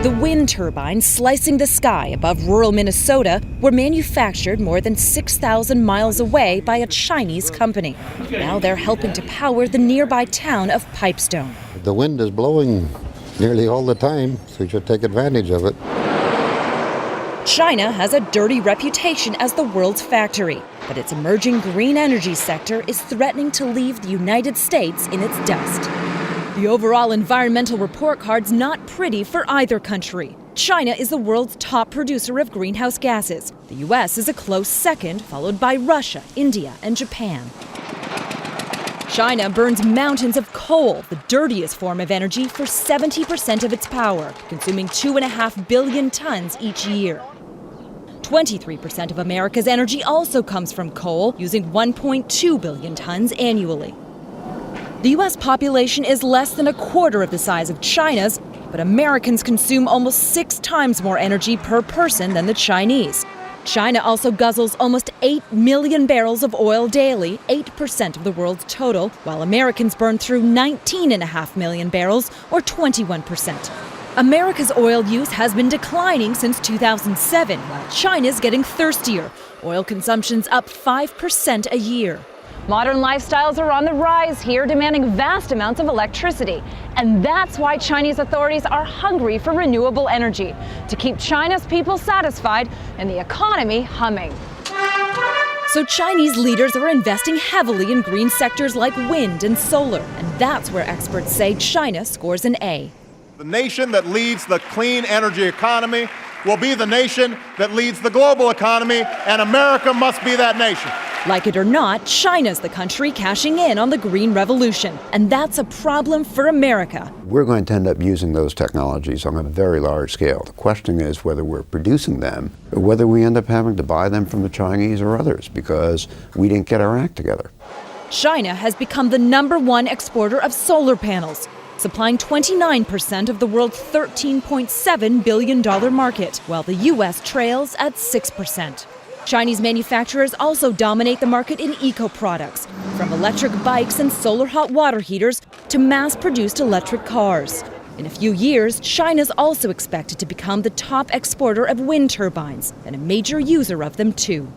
The wind turbines slicing the sky above rural Minnesota were manufactured more than 6,000 miles away by a Chinese company. Now they're helping to power the nearby town of Pipestone. The wind is blowing nearly all the time, so we should take advantage of it. China has a dirty reputation as the world's factory, but its emerging green energy sector is threatening to leave the United States in its dust. The overall environmental report card's not pretty for either country. China is the world's top producer of greenhouse gases. The U.S. is a close second, followed by Russia, India, and Japan. China burns mountains of coal, the dirtiest form of energy, for 70% of its power, consuming 2.5 billion tons each year. 23% of America's energy also comes from coal, using 1.2 billion tons annually. The U.S. population is less than a quarter of the size of China's, but Americans consume almost 6 times more energy per person than the Chinese. China also guzzles almost 8 million barrels of oil daily, 8% of the world's total, while Americans burn through 19.5 million barrels, or 21%. America's oil use has been declining since 2007, while China's getting thirstier. Oil consumption's up 5% a year. Modern lifestyles are on the rise here, demanding vast amounts of electricity. And that's why Chinese authorities are hungry for renewable energy, to keep China's people satisfied and the economy humming. So Chinese leaders are investing heavily in green sectors like wind and solar, and that's where experts say China scores an A. The nation that leads the clean energy economy will be the nation that leads the global economy, and America must be that nation. Like it or not, China's the country cashing in on the green revolution, and that's a problem for America. We're going to end up using those technologies on a very large scale. The question is whether we're producing them, or whether we end up having to buy them from the Chinese or others because we didn't get our act together. China has become the #1 exporter of solar panels, supplying 29% of the world's $13.7 billion market, while the U.S. trails at 6%. Chinese manufacturers also dominate the market in eco-products, from electric bikes and solar hot water heaters to mass-produced electric cars. In a few years, China's also expected to become the top exporter of wind turbines and a major user of them too.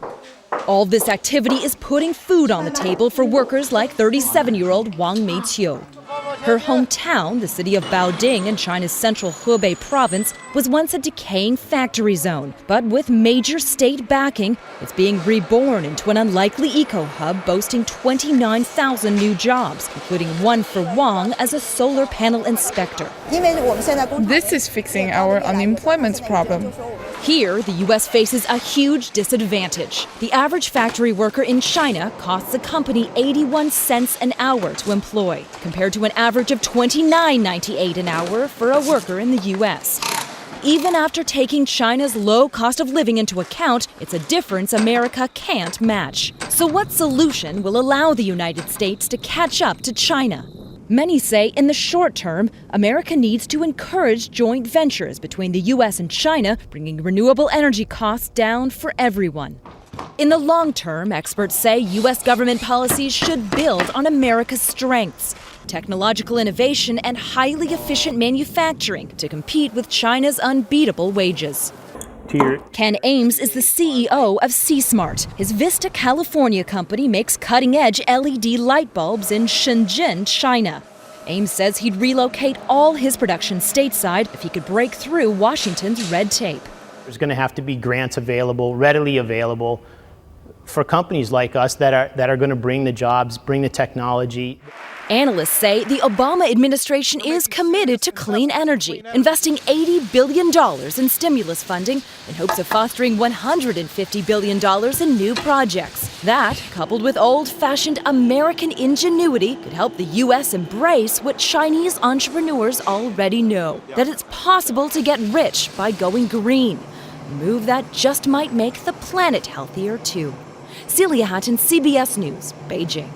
All this activity is putting food on the table for workers like 37-year-old Wang Meiqiu. Her hometown, the city of Baoding in China's central Hebei province, was once a decaying factory zone. But with major state backing, it's being reborn into an unlikely eco-hub boasting 29,000 new jobs, including one for Wang as a solar panel inspector. This is fixing our unemployment problem. Here, the U.S. faces a huge disadvantage. The average factory worker in China costs the company 81 cents an hour to employ, compared to an average of $29.98 an hour for a worker in the U.S. Even after taking China's low cost of living into account, it's a difference America can't match. So what solution will allow the United States to catch up to China? Many say in the short term, America needs to encourage joint ventures between the U.S. and China, bringing renewable energy costs down for everyone. In the long term, experts say U.S. government policies should build on America's strengths: technological innovation and highly efficient manufacturing to compete with China's unbeatable wages. Ken Ames is the CEO of C-Smart. His Vista, California company makes cutting-edge LED light bulbs in Shenzhen, China. Ames says he'd relocate all his production stateside if he could break through Washington's red tape. There's going to have to be grants available, readily available, for companies like us that are going to bring the jobs, bring the technology. Analysts say the Obama administration is committed to clean energy, investing $80 billion in stimulus funding in hopes of fostering $150 billion in new projects. That, coupled with old-fashioned American ingenuity, could help the U.S. embrace what Chinese entrepreneurs already know, that it's possible to get rich by going green, a move that just might make the planet healthier too. Celia Hatton, CBS News, Beijing.